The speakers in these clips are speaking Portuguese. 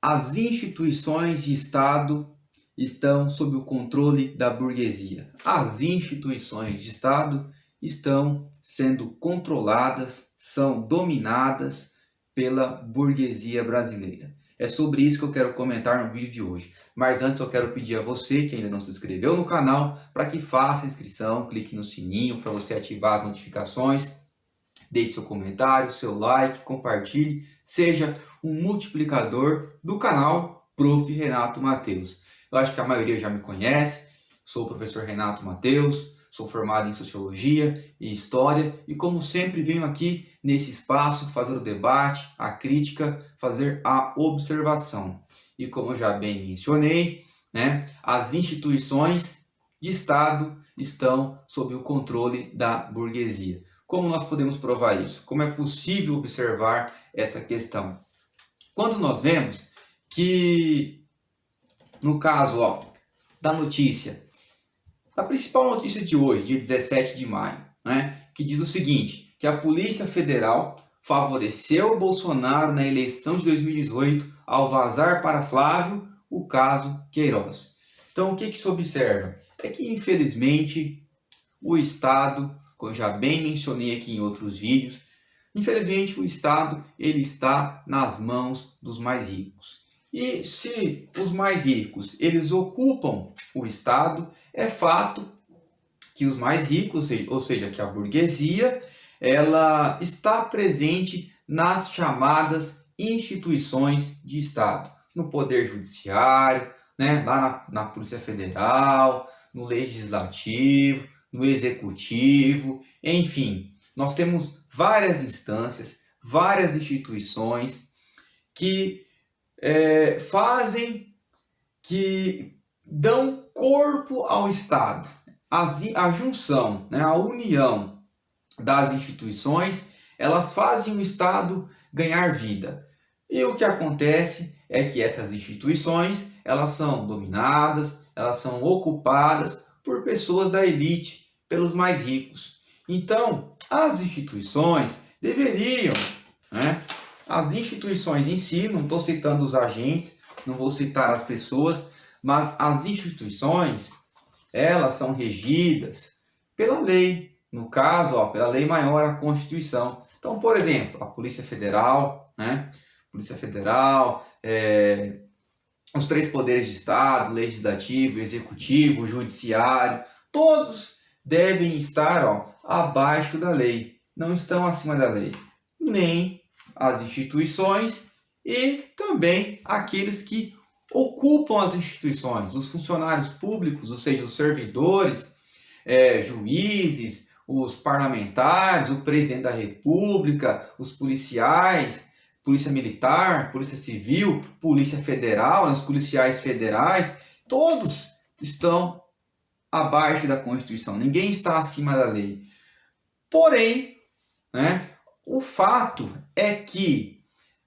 As instituições de Estado estão sob o controle da burguesia. As instituições de Estado estão sendo controladas, são dominadas pela burguesia brasileira. É sobre isso que eu quero comentar no vídeo de hoje. Mas antes eu quero pedir a você que ainda não se inscreveu no canal para que faça a inscrição, clique no sininho para você ativar as notificações, deixe seu comentário, seu like, compartilhe, seja um multiplicador do canal Prof. Renato Mateus. Eu acho que a maioria já me conhece, sou o professor Renato Mateus, sou formado em Sociologia e História e como sempre venho aqui nesse espaço fazer o debate, a crítica, fazer a observação. E como eu já bem mencionei, as instituições de Estado estão sob o controle da burguesia. Como nós podemos provar isso? Como é possível observar essa questão? Quando nós vemos que, no caso da notícia, a principal notícia de hoje, dia 17 de maio, que diz o seguinte, que a Polícia Federal favoreceu o Bolsonaro na eleição de 2018 ao vazar para Flávio o caso Queiroz. Então, o que se observa? É que, infelizmente, o Estado, como já bem mencionei aqui em outros vídeos, infelizmente o Estado ele está nas mãos dos mais ricos. E se os mais ricos eles ocupam o Estado, é fato que os mais ricos, ou seja, que a burguesia, ela está presente nas chamadas instituições de Estado, no Poder Judiciário, lá na Polícia Federal, no Legislativo, no Executivo, enfim, nós temos várias instâncias, várias instituições que que dão corpo ao Estado. A junção, a união das instituições, elas fazem o Estado ganhar vida. E o que acontece é que essas instituições, elas são dominadas, elas são ocupadas por pessoas da elite, pelos mais ricos. Então, as instituições deveriam, as instituições em si, não estou citando os agentes, não vou citar as pessoas, mas as instituições, elas são regidas pela lei, no caso, pela lei maior, a Constituição. Então, por exemplo, a Polícia Federal, os três poderes de Estado, Legislativo, Executivo, Judiciário, todos devem estar abaixo da lei, não estão acima da lei, nem as instituições e também aqueles que ocupam as instituições, os funcionários públicos, ou seja, os servidores, juízes, os parlamentares, o presidente da República, os policiais, polícia militar, polícia civil, polícia federal, os policiais federais, todos estão abaixo da Constituição, ninguém está acima da lei. Porém, o fato é que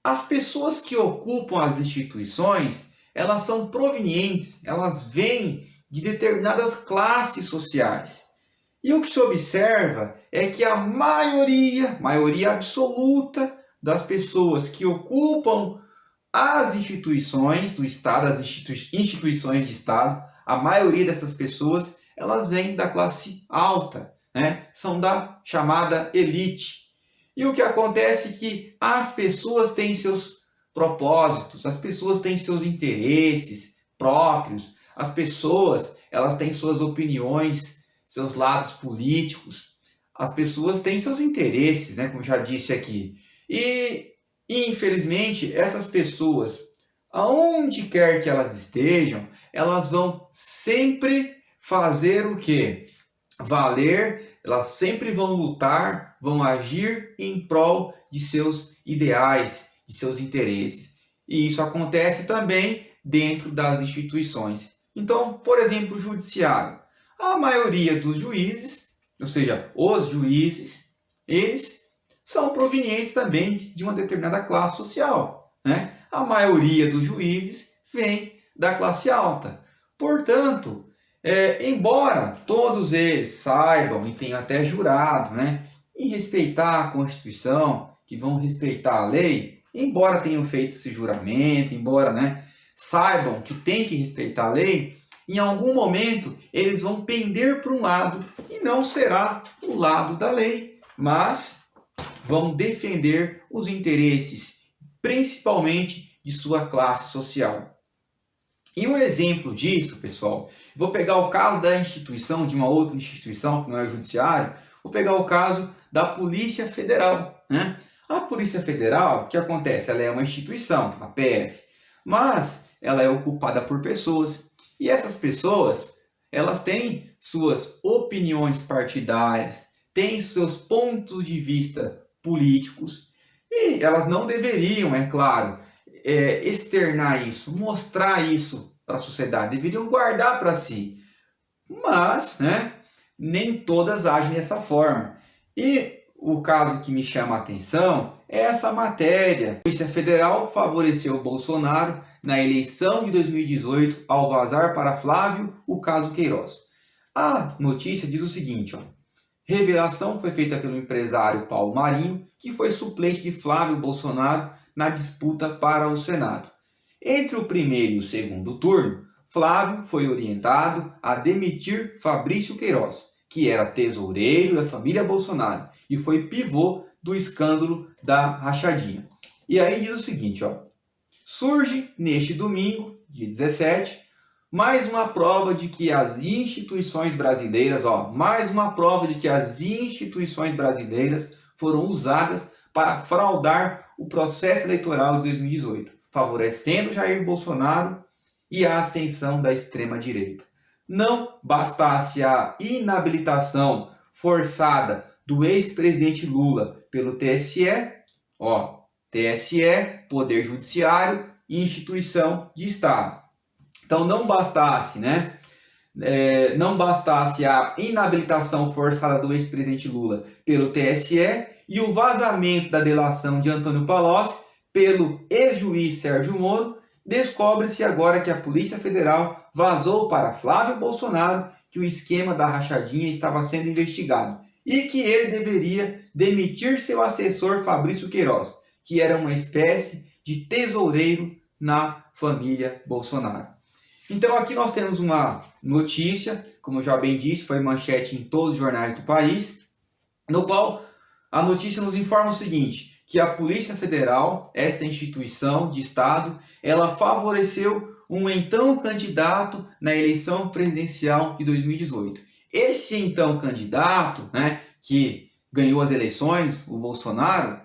as pessoas que ocupam as instituições, elas são provenientes, elas vêm de determinadas classes sociais. E o que se observa é que a maioria absoluta das pessoas que ocupam as instituições do Estado, as instituições de Estado, a maioria dessas pessoas, elas vêm da classe alta, são da chamada elite. E o que acontece é que as pessoas têm seus propósitos, as pessoas têm seus interesses próprios, as pessoas elas têm suas opiniões, seus lados políticos, as pessoas têm seus interesses, como já disse aqui. E, infelizmente, essas pessoas, aonde quer que elas estejam, elas vão sempre fazer o quê? Valer, elas sempre vão lutar, vão agir em prol de seus ideais, de seus interesses. E isso acontece também dentro das instituições. Então, por exemplo, o judiciário. A maioria dos juízes, ou seja, os juízes, eles são provenientes também de uma determinada classe social. A maioria dos juízes vem da classe alta. Portanto, embora todos eles saibam e tenham até jurado em respeitar a Constituição, que vão respeitar a lei, embora tenham feito esse juramento, embora, né, saibam que tem que respeitar a lei, em algum momento eles vão pender para um lado e não será o lado da lei, mas vão defender os interesses, principalmente de sua classe social. E um exemplo disso, pessoal, vou pegar o caso da instituição, de uma outra instituição que não é o judiciário, vou pegar o caso da Polícia Federal, né? A Polícia Federal, o que acontece? Ela é uma instituição, a PF, mas ela é ocupada por pessoas. E essas pessoas, elas têm suas opiniões partidárias, têm seus pontos de vista políticos, e elas não deveriam, é claro, externar isso, mostrar isso para a sociedade, deveriam guardar para si. Mas, né, nem todas agem dessa forma. E o caso que me chama a atenção é essa matéria. A Polícia Federal favoreceu o Bolsonaro na eleição de 2018 ao vazar para Flávio o caso Queiroz. A notícia diz o seguinte, ó: revelação foi feita pelo empresário Paulo Marinho, que foi suplente de Flávio Bolsonaro na disputa para o Senado. Entre o primeiro e o segundo turno, Flávio foi orientado a demitir Fabrício Queiroz, que era tesoureiro da família Bolsonaro e foi pivô do escândalo da rachadinha. E aí diz o seguinte, ó: surge neste domingo, dia 17, mais uma prova de que as instituições brasileiras, foram usadas para fraudar o processo eleitoral de 2018, favorecendo Jair Bolsonaro e a ascensão da extrema-direita. Não bastasse a inabilitação forçada do ex-presidente Lula pelo TSE, TSE, Poder Judiciário e Instituição de Estado. Então não bastasse, não bastasse a inabilitação forçada do ex-presidente Lula pelo TSE e o vazamento da delação de Antônio Palocci pelo ex-juiz Sérgio Moro, descobre-se agora que a Polícia Federal vazou para Flávio Bolsonaro que o esquema da rachadinha estava sendo investigado e que ele deveria demitir seu assessor Fabrício Queiroz, que era uma espécie de tesoureiro na família Bolsonaro. Então aqui nós temos uma notícia, como eu já bem disse, foi manchete em todos os jornais do país, no qual a notícia nos informa o seguinte, que a Polícia Federal, essa instituição de Estado, ela favoreceu um então candidato na eleição presidencial de 2018. Esse então candidato, que ganhou as eleições, o Bolsonaro,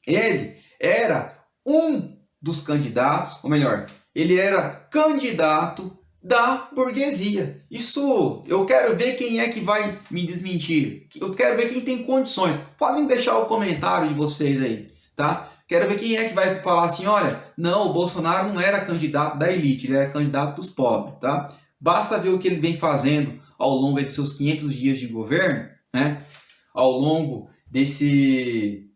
ele era um dos candidatos, ou melhor, ele era candidato da burguesia. Isso, eu quero ver quem é que vai me desmentir. Eu quero ver quem tem condições. Podem deixar o comentário de vocês aí, tá? Quero ver quem é que vai falar assim, olha, não, o Bolsonaro não era candidato da elite, ele era candidato dos pobres, tá? Basta ver o que ele vem fazendo ao longo de seus 500 dias de governo, ao longo desse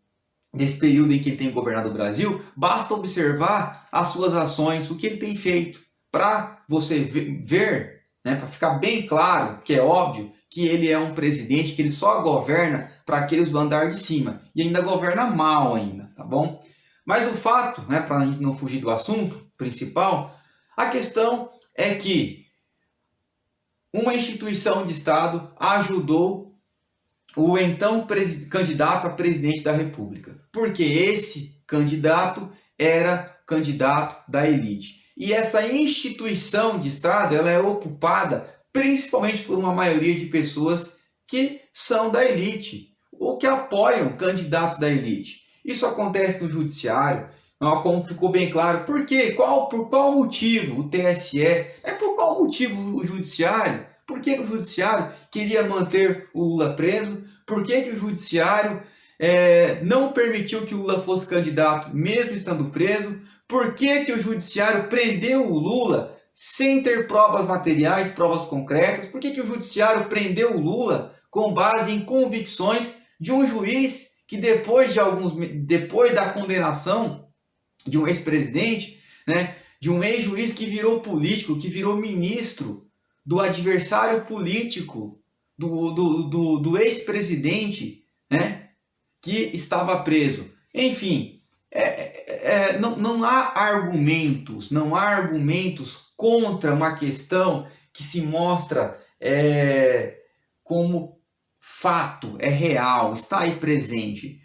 período em que ele tem governado o Brasil, basta observar as suas ações, o que ele tem feito, para você ver, para ficar bem claro, que é óbvio, que ele é um presidente que ele só governa para aqueles do andar de cima, e ainda governa mal ainda, tá bom? Mas o fato, para a gente não fugir do assunto principal, a questão é que uma instituição de Estado ajudou o então candidato a presidente da República, porque esse candidato era candidato da elite. E essa instituição de Estado ela é ocupada principalmente por uma maioria de pessoas que são da elite, ou que apoiam candidatos da elite. Isso acontece no judiciário, como ficou bem claro. Por quê? Por qual motivo o TSE? Por qual motivo o judiciário? Por que o judiciário queria manter o Lula preso? Por que o judiciário não permitiu que o Lula fosse candidato mesmo estando preso? Por que o judiciário prendeu o Lula sem ter provas materiais, provas concretas? Por que o judiciário prendeu o Lula com base em convicções de um juiz que depois da condenação de um ex-presidente, de um ex-juiz que virou político, que virou ministro do adversário político do ex-presidente, que estava preso? Enfim, não há argumentos, contra uma questão que se mostra como fato, é real, está aí presente.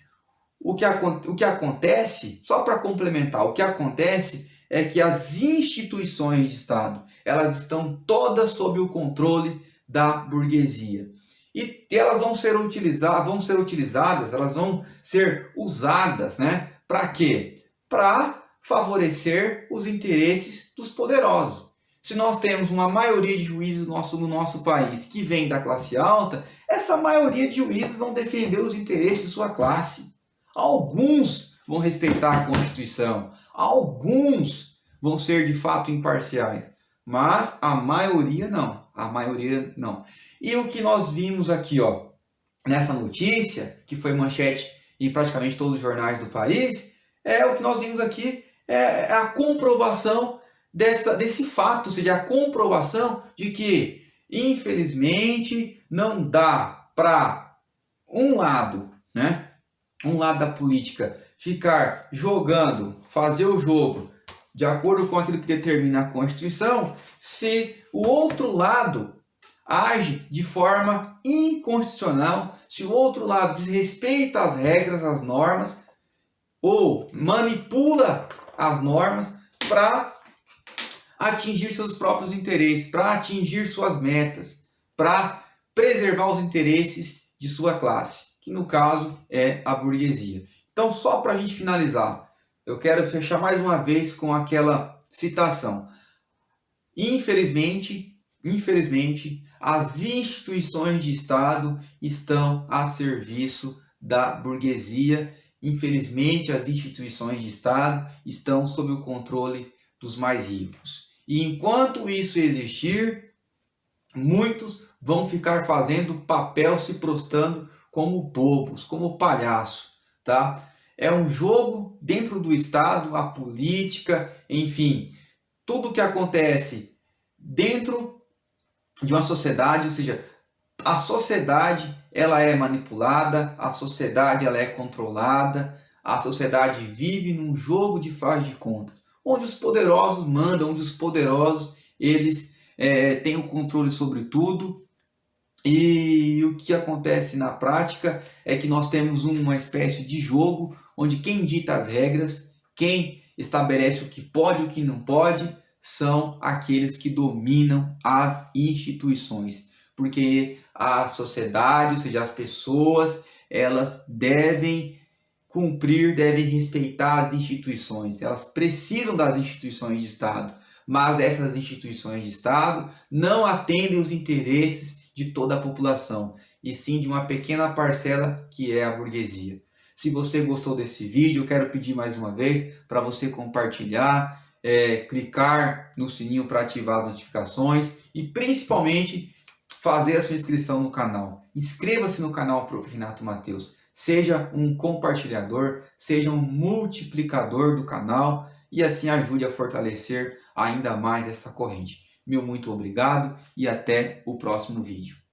O que acontece, só para complementar, o que acontece é que as instituições de Estado, elas estão todas sob o controle da burguesia. E elas vão ser utilizadas, elas vão ser usadas, né? Para quê? Para favorecer os interesses dos poderosos. Se nós temos uma maioria de juízes no nosso país que vem da classe alta, essa maioria de juízes vão defender os interesses de sua classe. Alguns vão respeitar a Constituição, alguns vão ser de fato imparciais, mas a maioria não. E o que nós vimos aqui, ó, nessa notícia, que foi manchete em praticamente todos os jornais do país, o que nós vimos aqui é a comprovação desse fato, ou seja, a comprovação de que, infelizmente, não dá para um lado da política ficar jogando, fazer o jogo de acordo com aquilo que determina a Constituição, se o outro lado age de forma inconstitucional, se o outro lado desrespeita as regras, as normas, ou manipula as normas para atingir seus próprios interesses, para atingir suas metas, para preservar os interesses de sua classe, que no caso é a burguesia. Então, só para a gente finalizar, eu quero fechar mais uma vez com aquela citação. Infelizmente, as instituições de Estado estão a serviço da burguesia. Infelizmente, as instituições de Estado estão sob o controle dos mais ricos. E enquanto isso existir, muitos vão ficar fazendo papel, se prostrando como bobos, como palhaço, tá? É um jogo dentro do Estado, a política, enfim, tudo que acontece dentro de uma sociedade, ou seja, a sociedade ela é manipulada, a sociedade ela é controlada, a sociedade vive num jogo de faz de contas, onde os poderosos mandam, onde os poderosos eles têm o controle sobre tudo. E o que acontece na prática é que nós temos uma espécie de jogo onde quem dita as regras, quem estabelece o que pode e o que não pode, são aqueles que dominam as instituições. Porque a sociedade, ou seja, as pessoas, elas devem cumprir, devem respeitar as instituições. Elas precisam das instituições de Estado, mas essas instituições de Estado não atendem os interesses de toda a população, e sim de uma pequena parcela que é a burguesia. Se você gostou desse vídeo, eu quero pedir mais uma vez para você compartilhar, clicar no sininho para ativar as notificações e principalmente fazer a sua inscrição no canal. Inscreva-se no canal Prof. Renato Mateus. Seja um compartilhador, seja um multiplicador do canal e assim ajude a fortalecer ainda mais essa corrente. Meu muito obrigado e até o próximo vídeo.